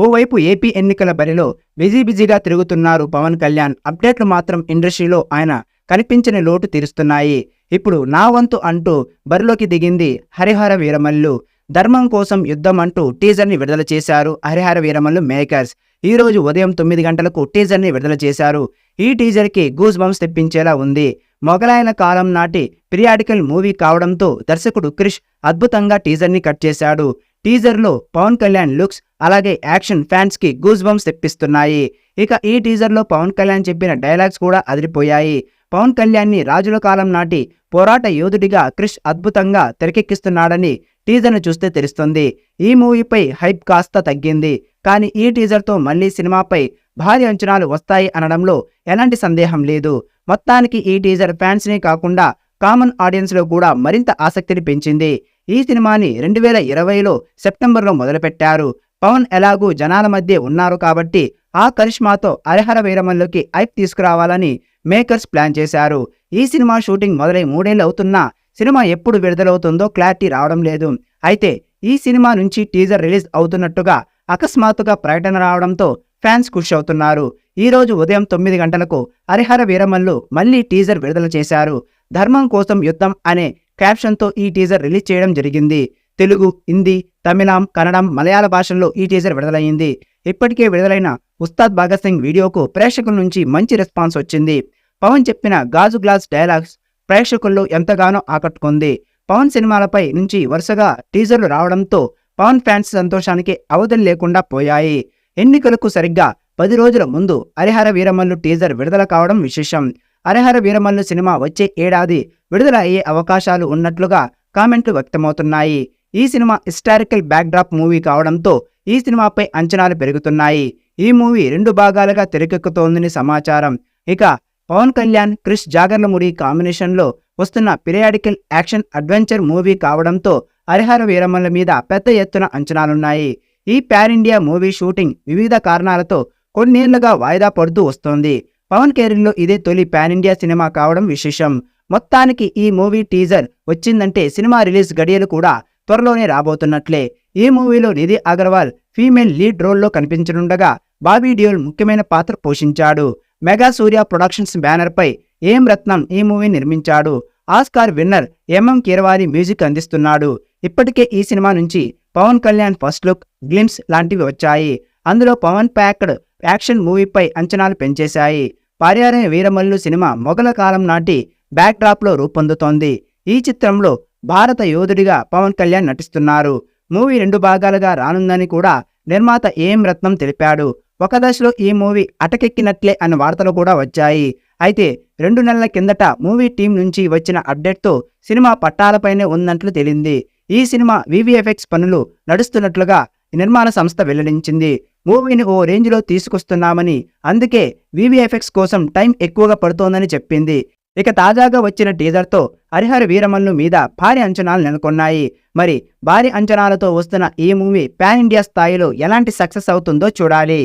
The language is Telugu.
ఓవైపు ఏపీ ఎన్నికల బరిలో బిజీగా తిరుగుతున్నారు పవన్ కళ్యాణ్. అప్డేట్లు మాత్రం ఇండస్ట్రీలో ఆయన కనిపించని లోటు తీరుస్తున్నాయి. ఇప్పుడు నా వంతు అంటూ బరిలోకి దిగింది హరిహర వీరమల్లు. ధర్మం కోసం యుద్ధం అంటూ టీజర్ని విడుదల చేశారు హరిహర వీరమల్లు మేకర్స్. ఈ రోజు ఉదయం 9 గంటలకు టీజర్ని విడుదల చేశారు. ఈ టీజర్కి గూస్ బంప్స్ తెప్పించేలా ఉంది. మొఘలాయన కాలం నాటి పిరియాడికల్ మూవీ కావడంతో దర్శకుడు క్రిష్ అద్భుతంగా టీజర్ని కట్ చేశాడు. టీజర్లో పవన్ కళ్యాణ్ లుక్స్ అలాగే యాక్షన్ ఫ్యాన్స్ కి గూస్ బంప్స్ తెప్పిస్తున్నాయి. ఇక ఈ టీజర్లో పవన్ కళ్యాణ్ చెప్పిన డైలాగ్స్ కూడా అదిరిపోయాయి. పవన్ కళ్యాణ్ని రాజుల కాలం నాటి పోరాట యోధుడిగా క్రిష్ అద్భుతంగా తెరకెక్కిస్తున్నాడని టీజర్ను చూస్తే తెలుస్తుంది. ఈ మూవీపై హైప్ కాస్త తగ్గింది. కానీ ఈ టీజర్తో మళ్లీ సినిమాపై భారీ అంచనాలు వస్తాయి అనడంలో ఎలాంటి సందేహం లేదు. మొత్తానికి ఈ టీజర్ ఫ్యాన్స్నే కాకుండా కామన్ ఆడియన్స్లో కూడా మరింత ఆసక్తిని పెంచింది. ఈ సినిమాని 2020లో సెప్టెంబర్లో మొదలుపెట్టారు. పవన్ ఎలాగూ జనాల మధ్య ఉన్నారు కాబట్టి ఆ కరిష్మాతో హరిహర వీరమల్లుకి హైప్ తీసుకురావాలని మేకర్స్ ప్లాన్ చేశారు. ఈ సినిమా షూటింగ్ మొదలై 3 ఏళ్ళు అవుతున్నా సినిమా ఎప్పుడు విడుదలవుతుందో క్లారిటీ రావడం లేదు. అయితే ఈ సినిమా నుంచి టీజర్ రిలీజ్ అవుతున్నట్టుగా అకస్మాత్తుగా ప్రకటన రావడంతో ఫ్యాన్స్ ఖుషి అవుతున్నారు. ఈ రోజు ఉదయం 9 గంటలకు హరిహర వీరమల్లు మళ్లీ టీజర్ విడుదల చేశారు. ధర్మం కోసం యుద్ధం అనే క్యాప్షన్తో ఈ టీజర్ రిలీజ్ చేయడం జరిగింది. తెలుగు, హిందీ, తమిళం, కన్నడం, మలయాళ భాషల్లో ఈ టీజర్ విడుదలైంది. ఇప్పటికే విడుదలైన ఉస్తాద్ భగత్ సింగ్ వీడియోకు ప్రేక్షకుల నుంచి మంచి రెస్పాన్స్ వచ్చింది. పవన్ చెప్పిన గాజు గ్లాస్ డైలాగ్స్ ప్రేక్షకుల్లో ఎంతగానో ఆకట్టుకుంది. పవన్ సినిమాలపై నుంచి వరుసగా టీజర్లు రావడంతో పవన్ ఫ్యాన్స్ సంతోషానికి అవధులు లేకుండా పోయాయి. ఎన్నికలకు సరిగ్గా 10 రోజుల ముందు హరిహర వీరమల్లు టీజర్ విడుదల కావడం విశేషం. హరిహర వీరమల్లు సినిమా వచ్చే ఏడాది విడుదల అయ్యే అవకాశాలు ఉన్నట్లుగా కామెంట్లు వ్యక్తమవుతున్నాయి. ఈ సినిమా హిస్టారికల్ బ్యాక్డ్రాప్ మూవీ కావడంతో ఈ సినిమాపై అంచనాలు పెరుగుతున్నాయి. ఈ మూవీ 2 భాగాలుగా తెరకెక్కుతోందని సమాచారం. ఇక పవన్ కళ్యాణ్, క్రిష్ జాగర్లముడి కాంబినేషన్లో వస్తున్న పిరియాడికల్ యాక్షన్ అడ్వెంచర్ మూవీ కావడంతో హరిహర వీరమల్లు మీద పెద్ద ఎత్తున అంచనాలున్నాయి. ఈ పాన్ ఇండియా మూవీ షూటింగ్ వివిధ కారణాలతో కొన్నేళ్లుగా వాయిదా పడుతూ వస్తోంది. పవన్ కెరీర్లో ఇదే తొలి పాన్ ఇండియా సినిమా కావడం విశేషం. మొత్తానికి ఈ మూవీ టీజర్ వచ్చిందంటే సినిమా రిలీజ్ గడియలు కూడా త్వరలోనే రాబోతున్నట్లే. ఈ మూవీలో నిధి అగర్వాల్ ఫీమేల్ లీడ్ రోల్లో కనిపించనుండగా బాబీ డియోల్ ముఖ్యమైన పాత్ర పోషించాడు. మెగా సూర్య ప్రొడక్షన్స్ బ్యానర్ పై ఏం రత్నం ఈ మూవీ నిర్మించాడు. Oscar winner M M Keeravani music అందిస్తున్నాడు. ఇప్పటికే ఈ సినిమా నుంచి Pawan Kalyan first look, glimpse లాంటివి వచ్చాయి. అందులో పవన్ ప్యాక్డ్ యాక్షన్ మూవీపై అంచనాలు పెంచేశాయి. హరిహర వీరమల్లు సినిమా మొఘల కాలం నాటి బ్యాక్ డ్రాప్ లో రూపొందుతోంది. ఈ చిత్రంలో భారత యోధుడిగా పవన్ కళ్యాణ్ నటిస్తున్నారు. మూవీ 2 భాగాలుగా రానుందని కూడా నిర్మాత ఏం రత్నం తెలిపాడు. ఒక దశలో ఈ మూవీ అటకెక్కినట్లే అన్న వార్తలు కూడా వచ్చాయి. అయితే 2 నెలల కిందట మూవీ టీం నుంచి వచ్చిన అప్డేట్తో సినిమా పట్టాలపైనే ఉందంట్లు తేలింది. ఈ సినిమా వివిఎఫ్ఎక్స్ పనులు నడుస్తున్నట్లుగా నిర్మాణ సంస్థ వెల్లడించింది. మూవీని ఓ రేంజ్లో తీసుకొస్తున్నామని, అందుకే వివిఎఫ్ఎక్స్ కోసం టైం ఎక్కువగా పడుతోందని చెప్పింది. ఇక తాజాగా వచ్చిన టీజర్తో హరిహర వీరమల్లు మీద భారీ అంచనాలు నెలకొన్నాయి. మరి భారీ అంచనాలతో వస్తున్న ఈ మూవీ పాన్ ఇండియా స్థాయిలో ఎలాంటి సక్సెస్ అవుతుందో చూడాలి.